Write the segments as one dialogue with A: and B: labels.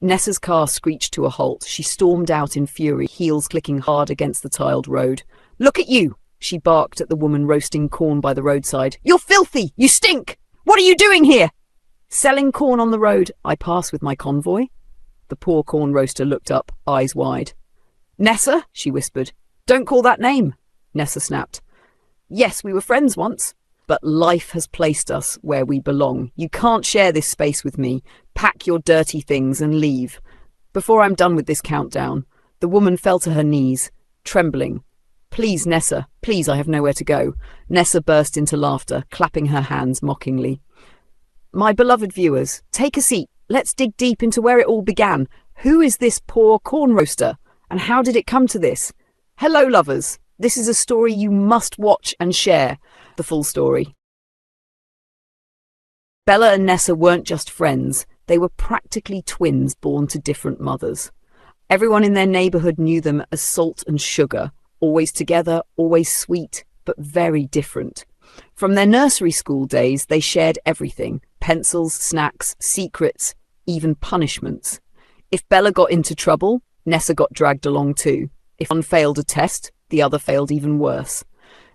A: Nessa's car screeched to a halt. She stormed out in fury, heels clicking hard against the tiled road. "Look at you!" she barked at the woman roasting corn by the roadside. "You're filthy! You stink! What are you doing here?" "Selling corn on the road. I pass with my convoy." The poor corn roaster looked up, eyes wide. "Nessa," she whispered. "Don't call that name," Nessa snapped. "Yes, we were friends once, but life has placed us where we belong. You can't share this space with me. Pack your dirty things and leave. Before I'm done with this countdown." The woman fell to her knees, trembling. "Please, Nessa, please, I have nowhere to go." Nessa burst into laughter, clapping her hands mockingly. "My beloved viewers, take a seat. Let's dig deep into where it all began. Who is this poor corn roaster? And how did it come to this? Hello, lovers. This is a story you must watch and share. The full story. Bella and Nessa weren't just friends. They were practically twins born to different mothers. Everyone in their neighborhood knew them as salt and sugar, always together, always sweet, but very different. From their nursery school days, they shared everything: pencils, snacks, secrets, even punishments. If Bella got into trouble, Nessa got dragged along too. If one failed a test, the other failed even worse.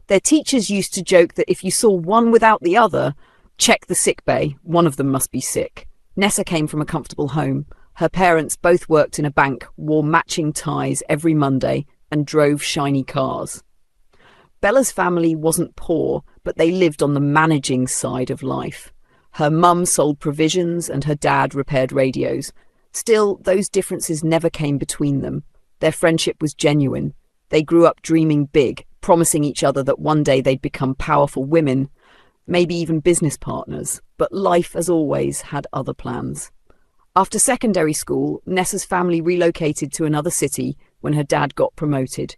A: Their teachers used to joke that if you saw one without the other, check the sick bay, one of them must be sick. Nessa came from a comfortable home. Her parents both worked in a bank, wore matching ties every Monday, and drove shiny cars. Bella's family wasn't poor, but they lived on the managing side of life. Her mum sold provisions and her dad repaired radios. Still, those differences never came between them. Their friendship was genuine. They grew up dreaming big, promising each other that one day they'd become powerful women, maybe even business partners. But life, as always, had other plans. After secondary school, Nessa's family relocated to another city when her dad got promoted.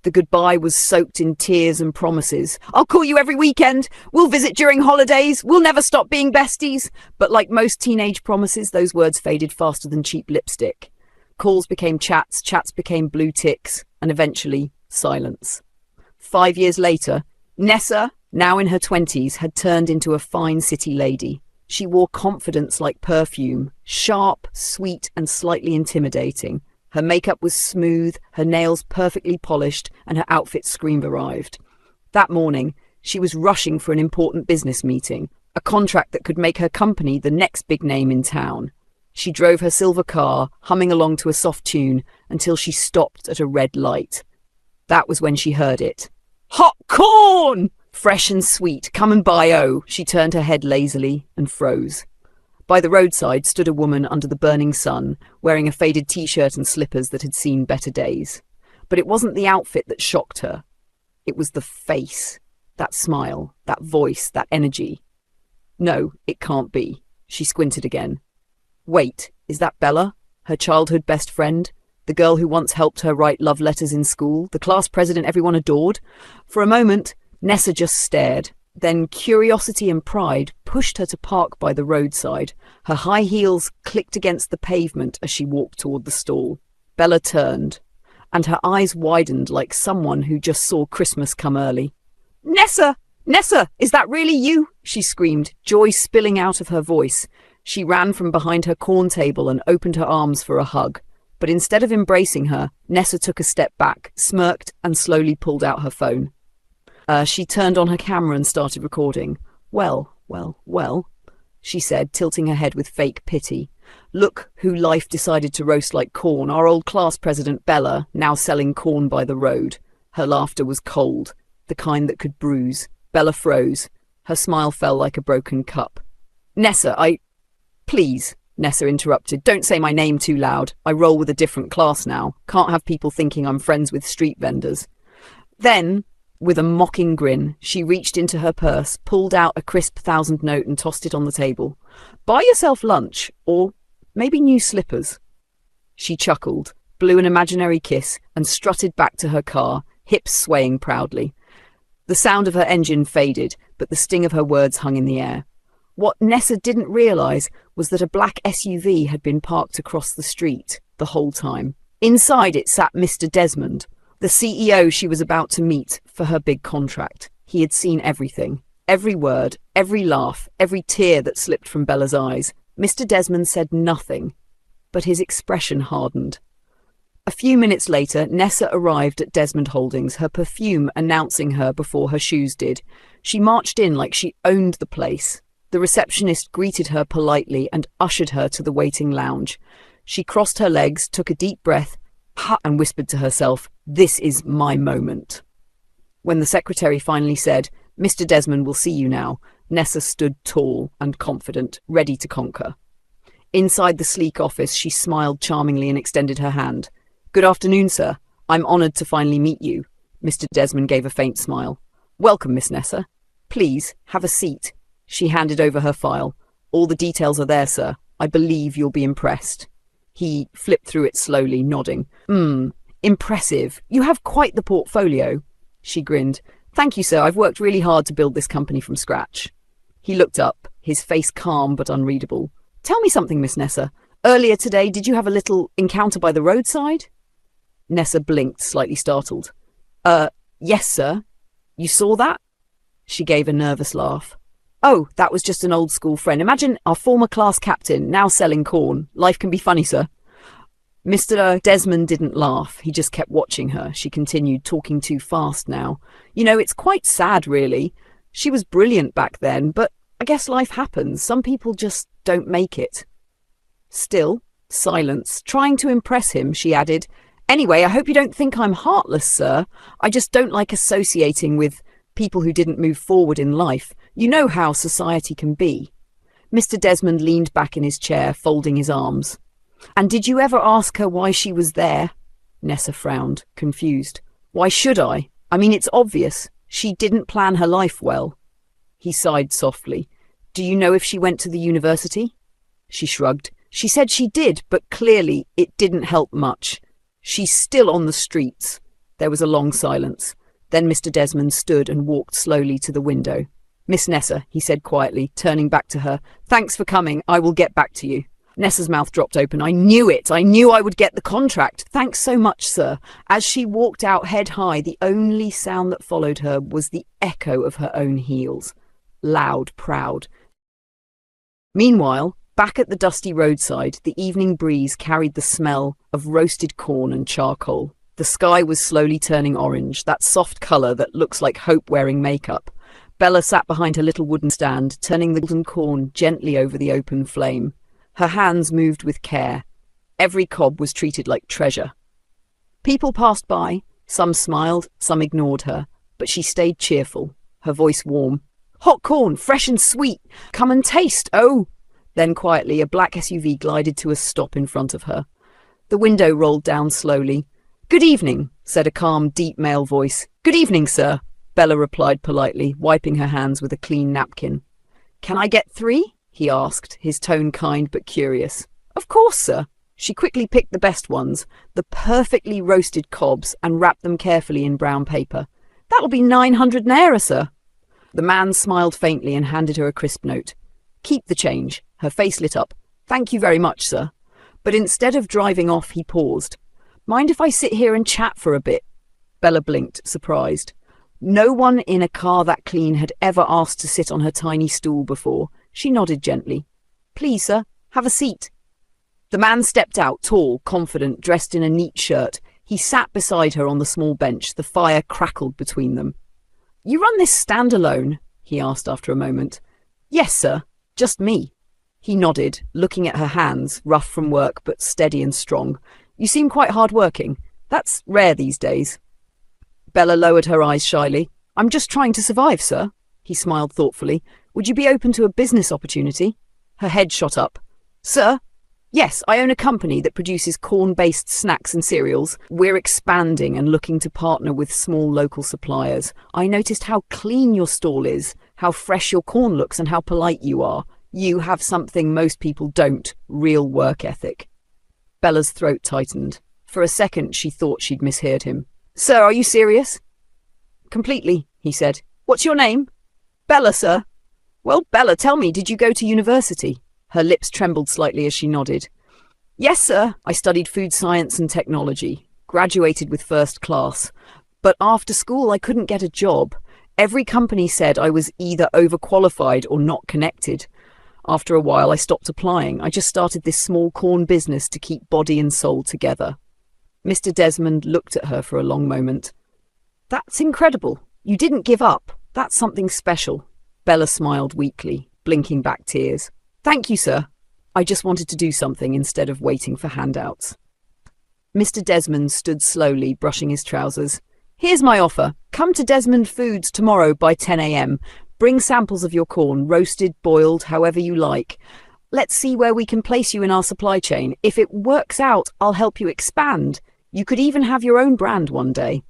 A: The goodbye was soaked in tears and promises. "I'll call you every weekend. We'll visit during holidays. We'll never stop being besties." But like most teenage promises, those words faded faster than cheap lipstick. Calls became chats, chats became blue ticks, and eventually silence. 5 years later, Nessa, now in her 20s, had turned into a fine city lady. She wore confidence like perfume, sharp, sweet, and slightly intimidating. Her makeup was smooth, her nails perfectly polished, and her outfit screamed arrived. That morning, she was rushing for an important business meeting, a contract that could make her company the next big name in town. She drove her silver car, humming along to a soft tune, until she stopped at a red light. That was when she heard it. "Hot corn! Fresh and sweet, come and buy, oh." She turned her head lazily and froze. By the roadside stood a woman under the burning sun, wearing a faded t-shirt and slippers that had seen better days. But it wasn't the outfit that shocked her. It was the face, that smile, that voice, that energy. No, it can't be. She squinted again. Wait, is that Bella? Her childhood best friend? The girl who once helped her write love letters in school? The class president everyone adored? For a moment, Nessa just stared. Then curiosity and pride pushed her to park by the roadside. Her high heels clicked against the pavement as she walked toward the stall. Bella turned, and her eyes widened like someone who just saw Christmas come early. "Nessa! Nessa! Is that really you?" she screamed, joy spilling out of her voice. She ran from behind her corn table and opened her arms for a hug. But instead of embracing her, Nessa took a step back, smirked, and slowly pulled out her phone. She turned on her camera and started recording. Well, she said, tilting her head with fake pity. "Look who life decided to roast like corn, our old class president Bella, now selling corn by the road." Her laughter was cold, the kind that could bruise. Bella froze. Her smile fell like a broken cup. "Nessa, Please," Nessa interrupted. "Don't say my name too loud. I roll with a different class now. Can't have people thinking I'm friends with street vendors." Then, with a mocking grin, she reached into her purse, pulled out a crisp 1,000 note and tossed it on the table. "Buy yourself lunch, or maybe new slippers." She chuckled, blew an imaginary kiss, and strutted back to her car, hips swaying proudly. The sound of her engine faded, but the sting of her words hung in the air. What Nessa didn't realize was that a black SUV had been parked across the street the whole time. Inside it sat Mr. Desmond, the CEO she was about to meet for her big contract. He had seen everything, every word, every laugh, every tear that slipped from Bella's eyes. Mr. Desmond said nothing, but his expression hardened. A few minutes later, Nessa arrived at Desmond Holdings, her perfume announcing her before her shoes did. She marched in like she owned the place. The receptionist greeted her politely and ushered her to the waiting lounge. She crossed her legs, took a deep breath, and whispered to herself, "This is my moment." When the secretary finally said, "Mr. Desmond will see you now," Nessa stood tall and confident, ready to conquer. Inside the sleek office, she smiled charmingly and extended her hand. "Good afternoon, sir. I'm honoured to finally meet you." Mr. Desmond gave a faint smile. "Welcome, Miss Nessa. Please, have a seat." She handed over her file. "All the details are there, sir. I believe you'll be impressed." He flipped through it slowly, nodding. Impressive. You have quite the portfolio." She grinned. "Thank you, sir. I've worked really hard to build this company from scratch." He looked up, his face calm but unreadable. "Tell me something, Miss Nessa. Earlier today, did you have a little encounter by the roadside?" Nessa blinked, slightly startled. Yes, sir. You saw that?" She gave a nervous laugh. "Oh, that was just an old school friend. Imagine our former class captain, now selling corn. Life can be funny, sir." Mr. Desmond didn't laugh. He just kept watching her. She continued, talking too fast now. "You know, it's quite sad, really. She was brilliant back then, but I guess life happens. Some people just don't make it." Still, silence. Trying to impress him, she added, "Anyway, I hope you don't think I'm heartless, sir. I just don't like associating with people who didn't move forward in life. You know how society can be." Mr. Desmond leaned back in his chair, folding his arms. "And did you ever ask her why she was there?" Nessa frowned, confused. "Why should I? I mean, it's obvious. She didn't plan her life well." He sighed softly. "Do you know if she went to the university?" She shrugged. "She said she did, but clearly it didn't help much. She's still on the streets." There was a long silence. Then Mr. Desmond stood and walked slowly to the window. "Miss Nessa," he said quietly, turning back to her, "thanks for coming. I will get back to you." Nessa's mouth dropped open. "I knew it. I knew I would get the contract. Thanks so much, sir." As she walked out head high, the only sound that followed her was the echo of her own heels. Loud, proud. Meanwhile, back at the dusty roadside, the evening breeze carried the smell of roasted corn and charcoal. The sky was slowly turning orange, that soft colour that looks like hope wearing makeup. Bella sat behind her little wooden stand, turning the golden corn gently over the open flame. Her hands moved with care. Every cob was treated like treasure. People passed by. Some smiled, some ignored her, but she stayed cheerful, her voice warm. "Hot corn, fresh and sweet. Come and taste, oh!" Then quietly, a black SUV glided to a stop in front of her. The window rolled down slowly. "Good evening," said a calm, deep male voice. "Good evening, sir," Bella replied politely, wiping her hands with a clean napkin. "Can I get 3? he asked, his tone kind but curious. "Of course, sir." She quickly picked the best ones, the perfectly roasted cobs, and wrapped them carefully in brown paper. "That'll be 900 naira, sir." The man smiled faintly and handed her a crisp note. "Keep the change." Her face lit up. "Thank you very much, sir." But instead of driving off, he paused. "Mind if I sit here and chat for a bit?" Bella blinked, surprised. No one in a car that clean had ever asked to sit on her tiny stool before. She nodded gently. "Please, sir, have a seat." The man stepped out, tall, confident, dressed in a neat shirt. He sat beside her on the small bench. The fire crackled between them. "You run this stand alone?" he asked after a moment. "Yes, sir. Just me." He nodded, looking at her hands, rough from work but steady and strong. "You seem quite hard-working. That's rare these days." Bella lowered her eyes shyly. "I'm just trying to survive, sir." He smiled thoughtfully. "Would you be open to a business opportunity?" Her head shot up. "Sir? Yes, I own a company that produces corn-based snacks and cereals. We're expanding and looking to partner with small local suppliers. I noticed how clean your stall is, how fresh your corn looks, and how polite you are. You have something most people don't, real work ethic." Bella's throat tightened. For a second, she thought she'd misheard him. "Sir, are you serious?" "Completely," he said. "What's your name?" "Bella, sir." "Well, Bella, tell me, did you go to university?" Her lips trembled slightly as she nodded. "Yes, sir. I studied food science and technology. Graduated with first class. But after school, I couldn't get a job. Every company said I was either overqualified or not connected. After a while, I stopped applying. I just started this small corn business to keep body and soul together. Mr. Desmond looked at her for a long moment. That's incredible. You didn't give up. That's something special. Bella smiled weakly, blinking back tears. Thank you, sir. I just wanted to do something instead of waiting for handouts. Mr. Desmond stood slowly, brushing his trousers. Here's my offer. Come to Desmond Foods tomorrow by 10 a.m. Bring samples of your corn, roasted, boiled, however you like. Let's see where we can place you in our supply chain. If it works out, I'll help you expand. You could even have your own brand one day.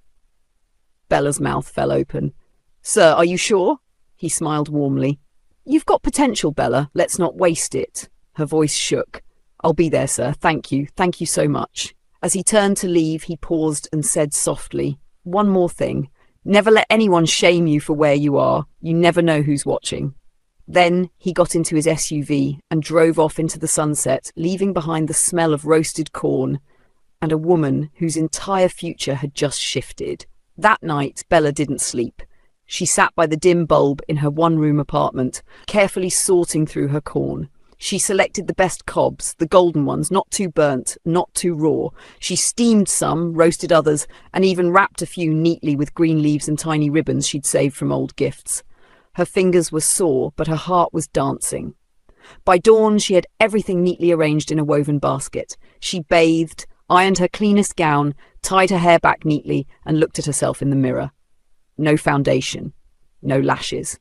A: Bella's mouth fell open. Sir, are you sure? He smiled warmly. You've got potential, Bella. Let's not waste it. Her voice shook. I'll be there, sir. Thank you. Thank you so much. As he turned to leave, he paused and said softly, one more thing. Never let anyone shame you for where you are. You never know who's watching. Then he got into his SUV and drove off into the sunset, leaving behind the smell of roasted corn and a woman whose entire future had just shifted. That night, Bella didn't sleep. She sat by the dim bulb in her one-room apartment, carefully sorting through her corn. She selected the best cobs, the golden ones, not too burnt, not too raw. She steamed some, roasted others, and even wrapped a few neatly with green leaves and tiny ribbons she'd saved from old gifts. Her fingers were sore, but her heart was dancing. By dawn, she had everything neatly arranged in a woven basket. She bathed, ironed her cleanest gown, tied her hair back neatly, and looked at herself in the mirror. No foundation, no lashes,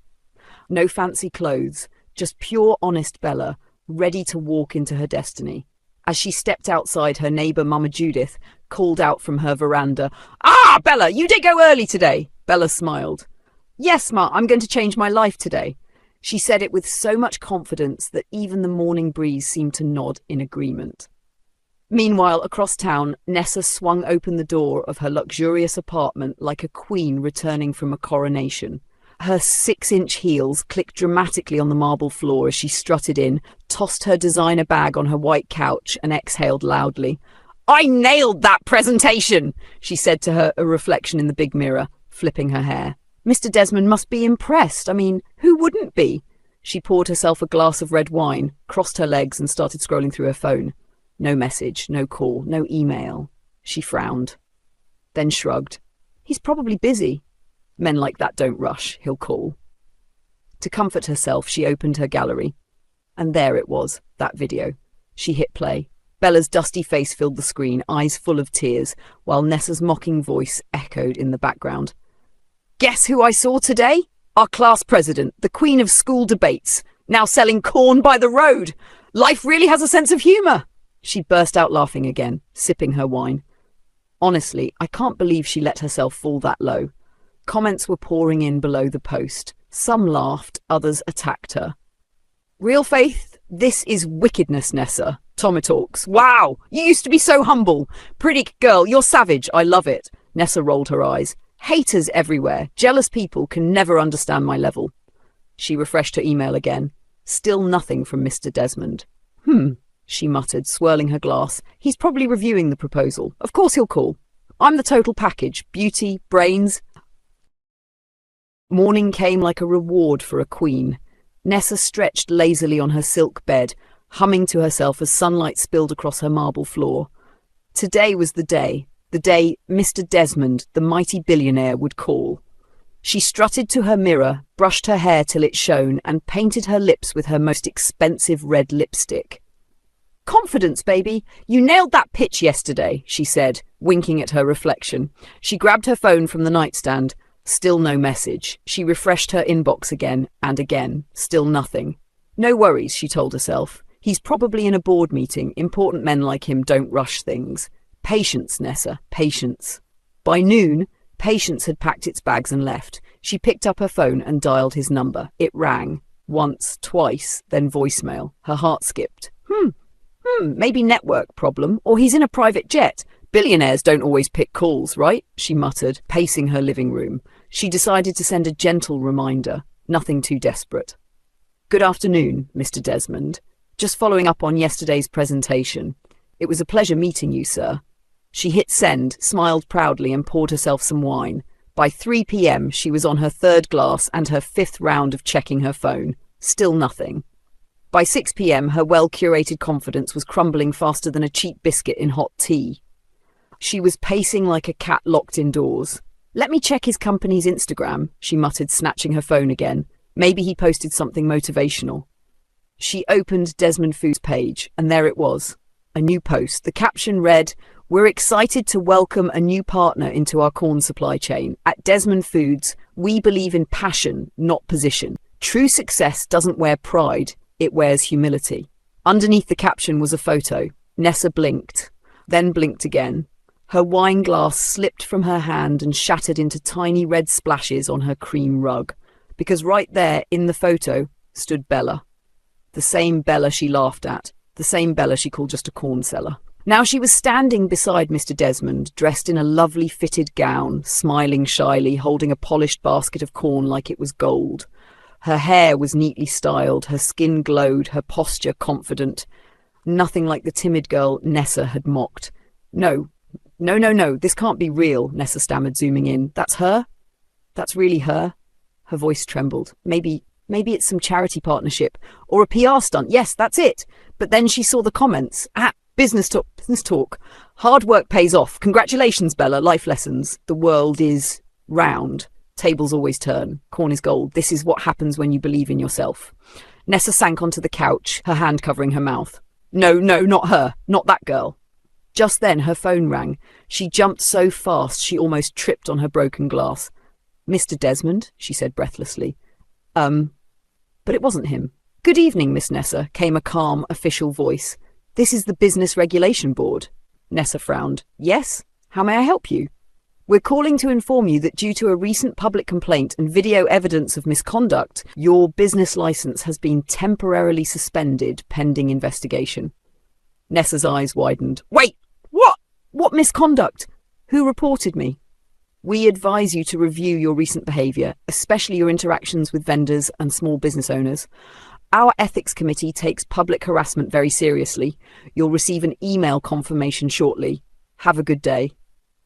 A: no fancy clothes, just pure, honest Bella, ready to walk into her destiny. As she stepped outside, her neighbour, Mama Judith, called out from her veranda, "Ah, Bella, you did go early today." Bella smiled. "Yes, Ma, I'm going to change my life today." She said it with so much confidence that even the morning breeze seemed to nod in agreement. Meanwhile, across town, Nessa swung open the door of her luxurious apartment like a queen returning from a coronation. Her 6-inch heels clicked dramatically on the marble floor as she strutted in, tossed her designer bag on her white couch, and exhaled loudly. "I nailed that presentation," she said to her a reflection in the big mirror, flipping her hair. Mr. Desmond must be impressed. I mean, who wouldn't be? She poured herself a glass of red wine, crossed her legs, and started scrolling through her phone. No message, no call, no email. She frowned, then shrugged. He's probably busy. Men like that don't rush, he'll call. To comfort herself, she opened her gallery. And there it was, that video. She hit play. Bella's dusty face filled the screen, eyes full of tears, while Nessa's mocking voice echoed in the background. Guess who I saw today? Our class president, the queen of school debates, now selling corn by the road. Life really has a sense of humour. She burst out laughing again, sipping her wine. Honestly, I can't believe she let herself fall that low. Comments were pouring in below the post. Some laughed, others attacked her. Real faith? This is wickedness, Nessa. Tomatalks. Wow, you used to be so humble. Pretty girl, you're savage. I love it. Nessa rolled her eyes. Haters everywhere. Jealous people can never understand my level. She refreshed her email again. Still nothing from Mr. Desmond. She muttered, swirling her glass. He's probably reviewing the proposal. Of course he'll call. I'm the total package. Beauty, brains. Morning came like a reward for a queen. Nessa stretched lazily on her silk bed, humming to herself as sunlight spilled across her marble floor. Today was the day Mr. Desmond, the mighty billionaire, would call. She strutted to her mirror, brushed her hair till it shone, and painted her lips with her most expensive red lipstick. Confidence, baby. You nailed that pitch yesterday, she said, winking at her reflection. She grabbed her phone from the nightstand. Still no message. She refreshed her inbox again and again. Still nothing. No worries, she told herself. He's probably in a board meeting. Important men like him don't rush things. Patience, Nessa, patience. By noon, Patience had packed its bags and left. She picked up her phone and dialed his number. It rang. Once, twice, then voicemail. Her heart skipped. Maybe network problem, or he's in a private jet. Billionaires don't always pick calls, right? She muttered, pacing her living room. She decided to send a gentle reminder, nothing too desperate. Good afternoon, Mr. Desmond. Just following up on yesterday's presentation. It was a pleasure meeting you, sir. She hit send, smiled proudly, and poured herself some wine. By 3 p.m, she was on her 3rd glass and her 5th round of checking her phone. Still nothing. By 6 p.m, her well-curated confidence was crumbling faster than a cheap biscuit in hot tea. She was pacing like a cat locked indoors. "Let me check his company's Instagram," she muttered, snatching her phone again. Maybe he posted something motivational. She opened Desmond Foods' page, and there it was. A new post. The caption read, "We're excited to welcome a new partner into our corn supply chain. At Desmond Foods, we believe in passion, not position. True success doesn't wear pride, it wears humility." Underneath the caption was a photo. Nessa blinked, then blinked again. Her wine glass slipped from her hand and shattered into tiny red splashes on her cream rug, because right there in the photo stood Bella. The same Bella she laughed at, the same Bella she called just a corn seller. Now she was standing beside Mr. Desmond, dressed in a lovely fitted gown, smiling shyly, holding a polished basket of corn like it was gold. Her hair was neatly styled, her skin glowed, her posture confident. Nothing like the timid girl Nessa had mocked. No, this can't be real," Nessa stammered, zooming in. "That's her? That's really her?" Her voice trembled. Maybe it's some charity partnership or a PR stunt. Yes, that's it. But then she saw the comments. Business talk. Hard work pays off. Congratulations, Bella. Life lessons. The world is round. Tables always turn. Corn is gold. This is what happens when you believe in yourself. Nessa sank onto the couch, her hand covering her mouth. No, not her. Not that girl. Just then her phone rang. She jumped so fast she almost tripped on her broken glass. "Mr. Desmond," she said breathlessly. But it wasn't him. "Good evening, Miss Nessa," came a calm, official voice. "This is the Business Regulation Board." Nessa frowned. "Yes? How may I help you?" "We're calling to inform you that due to a recent public complaint and video evidence of misconduct, your business license has been temporarily suspended pending investigation." Nessa's eyes widened. "Wait! What? What misconduct? Who reported me?" "We advise you to review your recent behaviour, especially your interactions with vendors and small business owners. Our ethics committee takes public harassment very seriously. You'll receive an email confirmation shortly. Have a good day."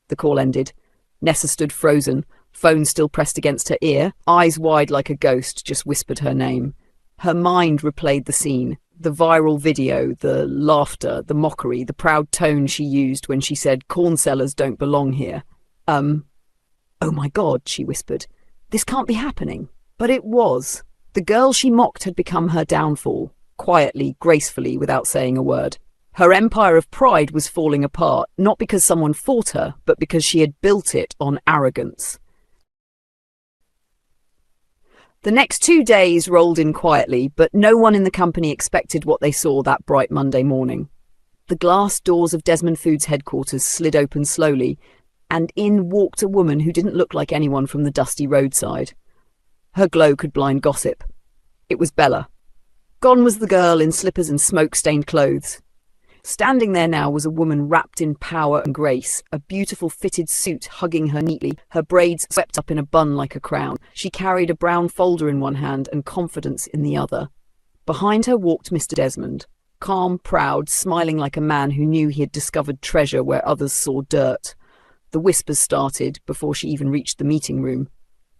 A: The call ended. Nessa stood frozen, phone still pressed against her ear, eyes wide like a ghost, just whispered her name. Her mind replayed the scene. The viral video, the laughter, the mockery, the proud tone she used when she said, "Corn sellers don't belong here." "Oh my God," she whispered. "This can't be happening." But it was. The girl she mocked had become her downfall, quietly, gracefully, without saying a word. Her empire of pride was falling apart, not because someone fought her, but because she had built it on arrogance. The next 2 days rolled in quietly, but no one in the company expected what they saw that bright Monday morning. The glass doors of Desmond Foods headquarters slid open slowly, and in walked a woman who didn't look like anyone from the dusty roadside. Her glow could blind gossip. It was Bella. Gone was the girl in slippers and smoke-stained clothes. Standing there now was a woman wrapped in power and grace, a beautiful fitted suit hugging her neatly, her braids swept up in a bun like a crown. She carried a brown folder in one hand and confidence in the other. Behind her walked Mr. Desmond, calm, proud, smiling like a man who knew he had discovered treasure where others saw dirt. The whispers started before she even reached the meeting room.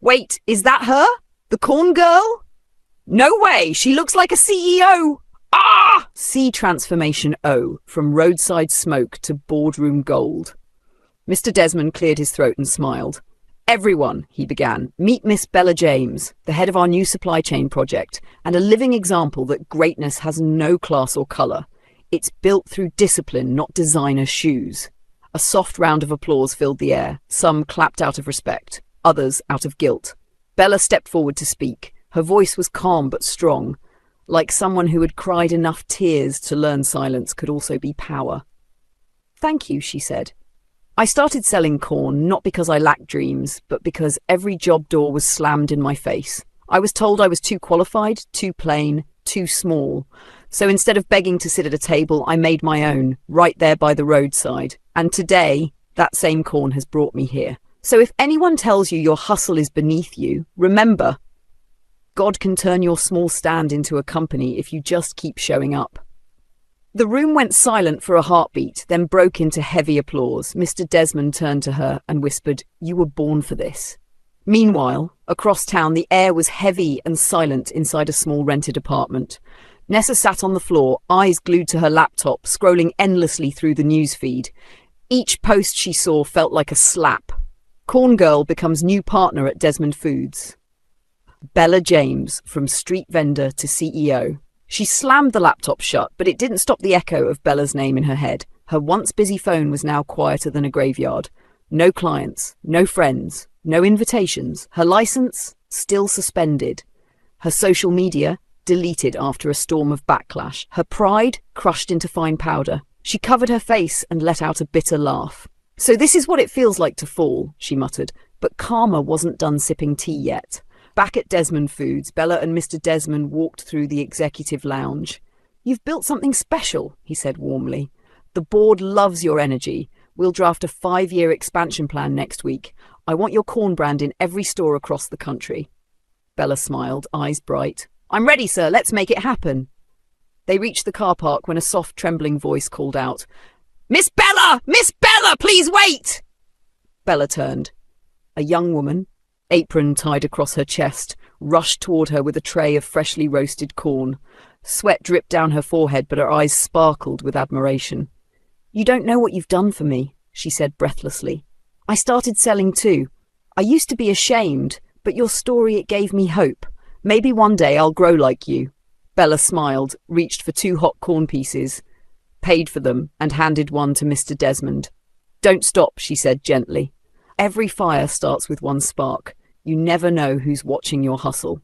A: "Wait, is that her? The corn girl? No way, she looks like a CEO! Ah! See Transformation O, from roadside smoke to boardroom gold." Mr. Desmond cleared his throat and smiled. "Everyone," he began, "meet Miss Bella James, the head of our new supply chain project, and a living example that greatness has no class or colour. It's built through discipline, not designer shoes." A soft round of applause filled the air. Some clapped out of respect, others out of guilt. Bella stepped forward to speak. Her voice was calm but strong, like someone who had cried enough tears to learn silence could also be power. "Thank you," she said. "I started selling corn not because I lacked dreams, but because every job door was slammed in my face. I was told I was too qualified, too plain, too small. So instead of begging to sit at a table, I made my own, right there by the roadside. And today, that same corn has brought me here. So if anyone tells you your hustle is beneath you, remember, God can turn your small stand into a company if you just keep showing up." The room went silent for a heartbeat, then broke into heavy applause. Mr. Desmond turned to her and whispered, "You were born for this." Meanwhile, across town, the air was heavy and silent inside a small rented apartment. Nessa sat on the floor, eyes glued to her laptop, scrolling endlessly through the news feed. Each post she saw felt like a slap. Corn Girl becomes new partner at Desmond Foods. Bella James, from street vendor to CEO. She slammed the laptop shut, but it didn't stop the echo of Bella's name in her head. Her once busy phone was now quieter than a graveyard. No clients, no friends, no invitations. Her license, still suspended. Her social media, deleted after a storm of backlash. Her pride, crushed into fine powder. She covered her face and let out a bitter laugh. "So this is what it feels like to fall," she muttered. But karma wasn't done sipping tea yet. Back at Desmond Foods, Bella and Mr. Desmond walked through the executive lounge. "You've built something special," he said warmly. "The board loves your energy. We'll draft a 5-year expansion plan next week. I want your corn brand in every store across the country." Bella smiled, eyes bright. "I'm ready, sir. Let's make it happen." They reached the car park when a soft, trembling voice called out, "Miss Bella! Miss Bella, please wait!" Bella turned. A young woman, apron tied across her chest, rushed toward her with a tray of freshly roasted corn. Sweat dripped down her forehead, but her eyes sparkled with admiration. "You don't know what you've done for me," she said breathlessly. "I started selling too. I used to be ashamed, but your story, it gave me hope. Maybe one day I'll grow like you." Bella smiled, reached for 2 hot corn pieces, paid for them, and handed one to Mr. Desmond. "Don't stop," she said gently. "Every fire starts with one spark. You never know who's watching your hustle."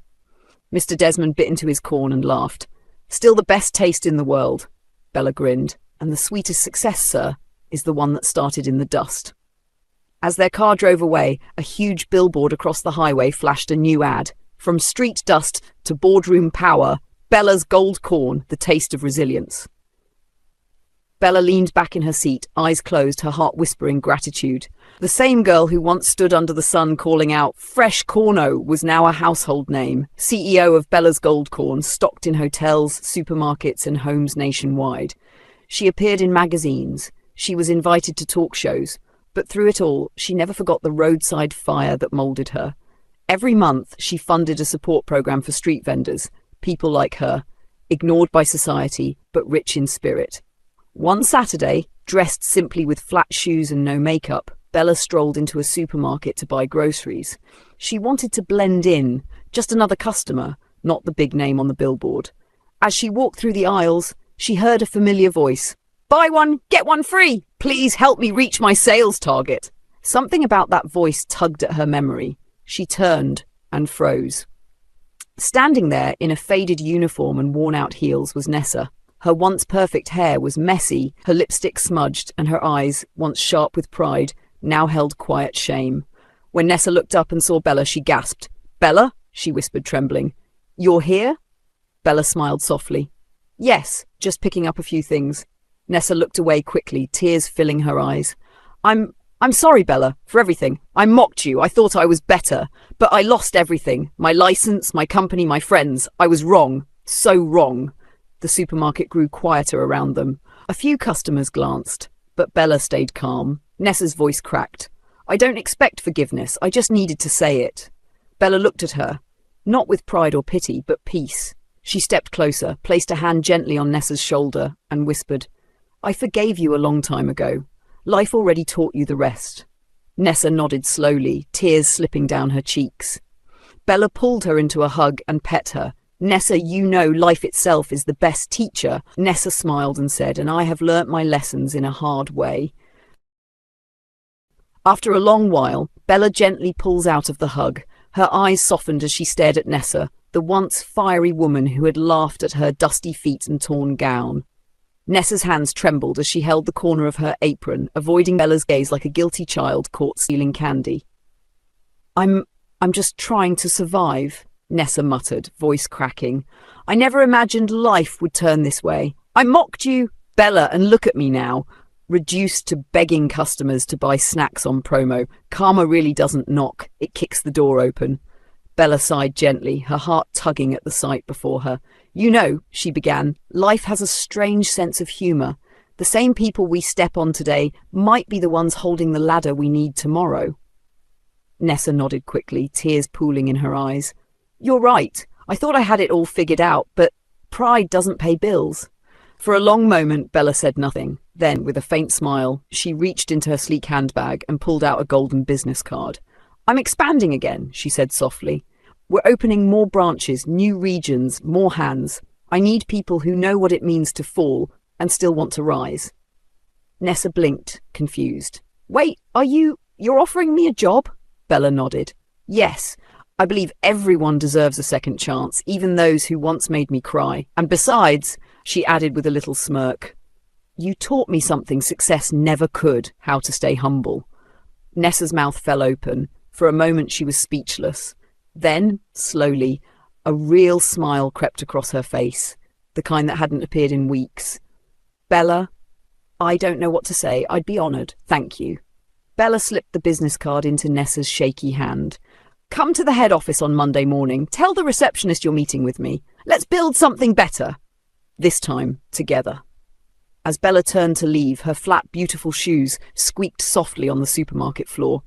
A: Mr. Desmond bit into his corn and laughed. "Still the best taste in the world," Bella grinned. "And the sweetest success, sir, is the one that started in the dust." As their car drove away, a huge billboard across the highway flashed a new ad. From street dust to boardroom power, Bella's gold corn, the taste of resilience. Bella leaned back in her seat, eyes closed, her heart whispering gratitude. The same girl who once stood under the sun calling out, "Fresh Corno," was now a household name, CEO of Bella's Gold Corn, stocked in hotels, supermarkets, and homes nationwide. She appeared in magazines. She was invited to talk shows. But through it all, she never forgot the roadside fire that molded her. Every month, she funded a support program for street vendors, people like her, ignored by society, but rich in spirit. One Saturday, dressed simply with flat shoes and no makeup, Bella strolled into a supermarket to buy groceries. She wanted to blend in, just another customer, not the big name on the billboard. As she walked through the aisles, she heard a familiar voice. "Buy one, get one free! Please help me reach my sales target." Something about that voice tugged at her memory. She turned and froze. Standing there in a faded uniform and worn-out heels was Nessa. Her once perfect hair was messy, her lipstick smudged, and her eyes, once sharp with pride, now held quiet shame. When Nessa looked up and saw Bella, she gasped. "Bella?" she whispered, trembling. "You're here?" Bella smiled softly. "Yes, just picking up a few things." Nessa looked away quickly, tears filling her eyes. I'm sorry, Bella, for everything. I mocked you. I thought I was better. But I lost everything. My license, my company, my friends. I was wrong. So wrong." The supermarket grew quieter around them. A few customers glanced, but Bella stayed calm. Nessa's voice cracked. "I don't expect forgiveness. I just needed to say it." Bella looked at her, not with pride or pity, but peace. She stepped closer, placed a hand gently on Nessa's shoulder, and whispered, "I forgave you a long time ago. Life already taught you the rest." Nessa nodded slowly, tears slipping down her cheeks. Bella pulled her into a hug and pet her. "Nessa, you know life itself is the best teacher." Nessa smiled and said, "And I have learnt my lessons in a hard way." After a long while, Bella gently pulls out of the hug. Her eyes softened as she stared at Nessa, the once fiery woman who had laughed at her dusty feet and torn gown. Nessa's hands trembled as she held the corner of her apron, avoiding Bella's gaze like a guilty child caught stealing candy. I'm just trying to survive," Nessa muttered, voice cracking. "I never imagined life would turn this way. I mocked you, Bella, and look at me now, reduced to begging customers to buy snacks on promo. Karma really doesn't knock, it kicks the door open." Bella sighed gently, her heart tugging at the sight before her. "You know," she began, "life has a strange sense of humour. The same people we step on today might be the ones holding the ladder we need tomorrow." Nessa nodded quickly, tears pooling in her eyes. "You're right. I thought I had it all figured out, but pride doesn't pay bills. For a long moment, Bella said nothing. Then, with a faint smile, she reached into her sleek handbag and pulled out a golden business card. "I'm expanding again," she said softly. "We're opening more branches, new regions, more hands. I need people who know what it means to fall and still want to rise." Nessa blinked, confused. "Wait, you're offering me a job?" Bella nodded. "Yes. I believe everyone deserves a second chance, even those who once made me cry. And besides," she added with a little smirk, "you taught me something success never could, how to stay humble." Nessa's mouth fell open. For a moment she was speechless. Then, slowly, a real smile crept across her face, the kind that hadn't appeared in weeks. "Bella, I don't know what to say. I'd be honoured. Thank you." Bella slipped the business card into Nessa's shaky hand. "Come to the head office on Monday morning. Tell the receptionist you're meeting with me. Let's build something better. This time, together." As Bella turned to leave, her flat, beautiful shoes squeaked softly on the supermarket floor.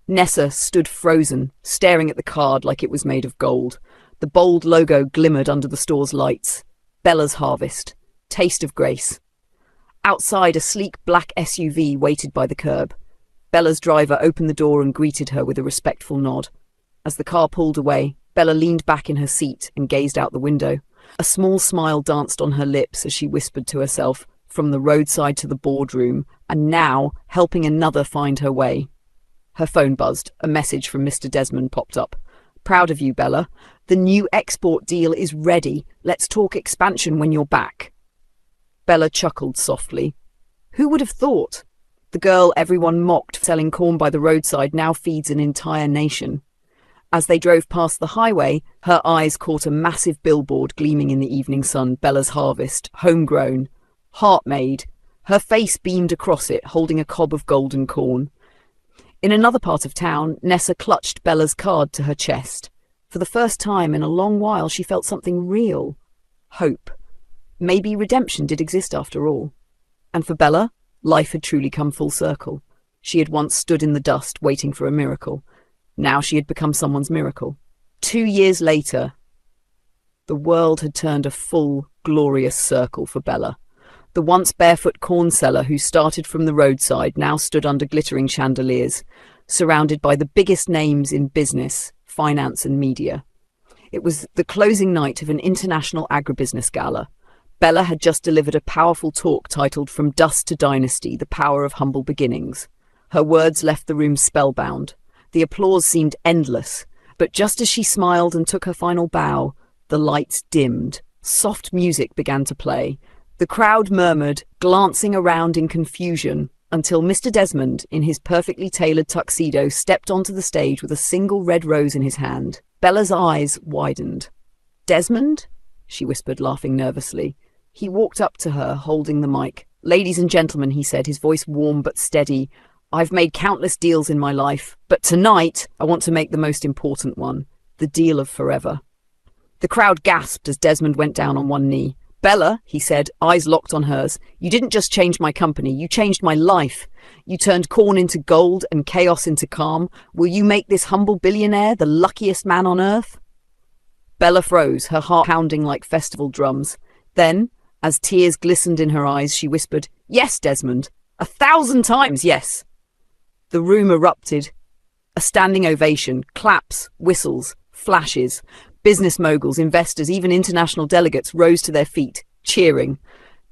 A: Nessa stood frozen, staring at the card like it was made of gold. The bold logo glimmered under the store's lights. Bella's Harvest. Taste of Grace. Outside, a sleek black SUV waited by the curb. Bella's driver opened the door and greeted her with a respectful nod. As the car pulled away, Bella leaned back in her seat and gazed out the window. A small smile danced on her lips as she whispered to herself, from the roadside to the boardroom, and now helping another find her way. Her phone buzzed. A message from Mr. Desmond popped up. "Proud of you, Bella. The new export deal is ready. Let's talk expansion when you're back." Bella chuckled softly. Who would have thought? The girl everyone mocked selling corn by the roadside now feeds an entire nation. As they drove past the highway, her eyes caught a massive billboard gleaming in the evening sun. Bella's Harvest, homegrown, heart-made. Her face beamed across it, holding a cob of golden corn. In another part of town, Nessa clutched Bella's card to her chest. For the first time in a long while, she felt something real. Hope. Maybe redemption did exist after all. And for Bella, life had truly come full circle. She had once stood in the dust waiting for a miracle. Now she had become someone's miracle. 2 years later, the world had turned a full, glorious circle for Bella. The once barefoot corn seller who started from the roadside now stood under glittering chandeliers, surrounded by the biggest names in business, finance and media. It was the closing night of an international agribusiness gala. Bella had just delivered a powerful talk titled "From Dust to Dynasty, the Power of Humble Beginnings." Her words left the room spellbound. The applause seemed endless, but just as she smiled and took her final bow, the lights dimmed. Soft music began to play. The crowd murmured, glancing around in confusion, until Mr. Desmond, in his perfectly tailored tuxedo, stepped onto the stage with a single red rose in his hand. Bella's eyes widened. "Desmond?" she whispered, laughing nervously. He walked up to her, holding the mic. "Ladies and gentlemen," he said, his voice warm but steady, "I've made countless deals in my life, but tonight I want to make the most important one, the deal of forever." The crowd gasped as Desmond went down on one knee. "Bella," he said, eyes locked on hers, "you didn't just change my company, you changed my life. You turned corn into gold and chaos into calm. Will you make this humble billionaire the luckiest man on earth?" Bella froze, her heart pounding like festival drums. Then, as tears glistened in her eyes, she whispered, "Yes, Desmond, 1,000 times yes." The room erupted. A standing ovation, claps, whistles, flashes. Business moguls, investors, even international delegates rose to their feet, cheering.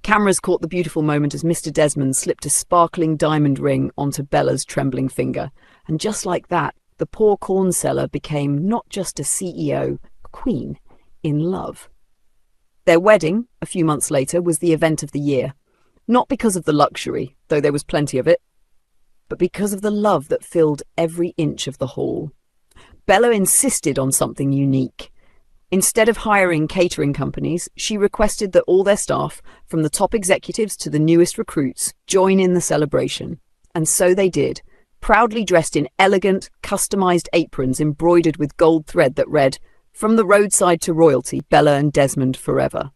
A: Cameras caught the beautiful moment as Mr. Desmond slipped a sparkling diamond ring onto Bella's trembling finger. And just like that, the poor corn seller became not just a CEO, a queen, in love. Their wedding, a few months later, was the event of the year. Not because of the luxury, though there was plenty of it, but because of the love that filled every inch of the hall. Bella insisted on something unique. Instead of hiring catering companies, she requested that all their staff, from the top executives to the newest recruits, join in the celebration. And so they did, proudly dressed in elegant, customized aprons embroidered with gold thread that read, "From the roadside to royalty, Bella and Desmond forever."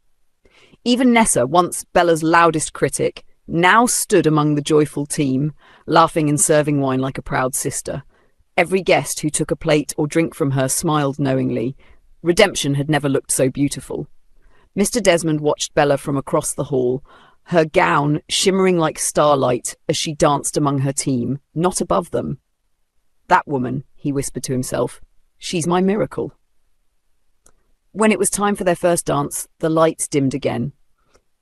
A: Even Nessa, once Bella's loudest critic, now stood among the joyful team, laughing and serving wine like a proud sister. Every guest who took a plate or drink from her smiled knowingly. Redemption had never looked so beautiful. Mr. Desmond watched Bella from across the hall, her gown shimmering like starlight as she danced among her team, not above them. That woman, he whispered to himself, she's my miracle. When it was time for their first dance, the lights dimmed again.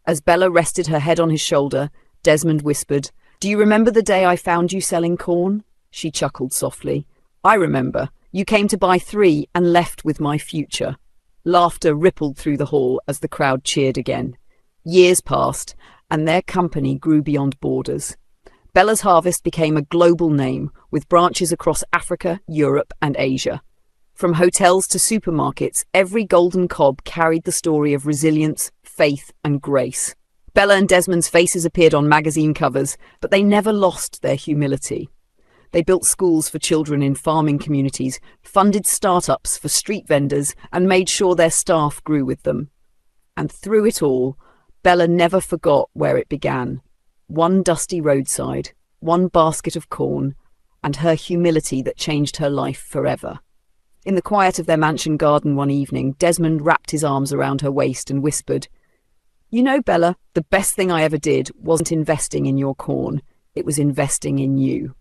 A: As Bella rested her head on his shoulder, Desmond whispered, "Do you remember the day I found you selling corn?" She chuckled softly. "I remember. You came to buy 3 and left with my future." Laughter rippled through the hall as the crowd cheered again. Years passed, and their company grew beyond borders. Bella's Harvest became a global name, with branches across Africa, Europe, and Asia. From hotels to supermarkets, every golden cob carried the story of resilience, faith, and grace. Bella and Desmond's faces appeared on magazine covers, but they never lost their humility. They built schools for children in farming communities, funded startups for street vendors, and made sure their staff grew with them. And through it all, Bella never forgot where it began. One dusty roadside, one basket of corn, and her humility that changed her life forever. In the quiet of their mansion garden one evening, Desmond wrapped his arms around her waist and whispered, "You know, Bella, the best thing I ever did wasn't investing in your corn. It was investing in you."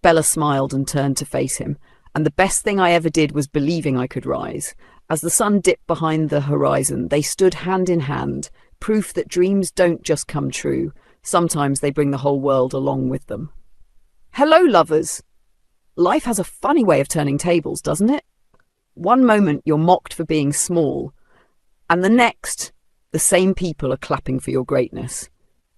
A: Bella smiled and turned to face him. "And the best thing I ever did was believing I could rise." As the sun dipped behind the horizon, they stood hand in hand, proof that dreams don't just come true. Sometimes they bring the whole world along with them. Hello, lovers! Life has a funny way of turning tables, doesn't it? One moment you're mocked for being small, and the next, the same people are clapping for your greatness.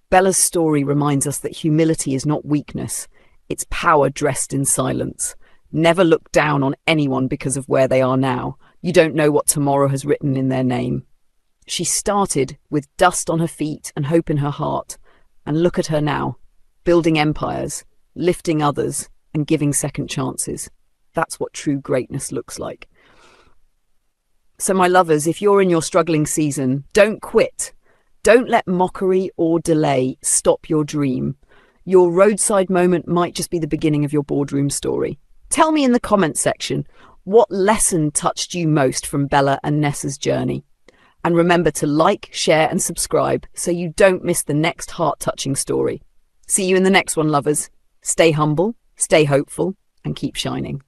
A: Bella's story reminds us that humility is not weakness. It's power dressed in silence. Never look down on anyone because of where they are now. You don't know what tomorrow has written in their name. She started with dust on her feet and hope in her heart. And look at her now, building empires, lifting others, and giving second chances. That's what true greatness looks like. So my lovers, if you're in your struggling season, don't quit. Don't let mockery or delay stop your dream. Your roadside moment might just be the beginning of your boardroom story. Tell me in the comments section, what lesson touched you most from Bella and Nessa's journey? And remember to like, share and subscribe so you don't miss the next heart-touching story. See you in the next one, lovers. Stay humble, stay hopeful, and keep shining.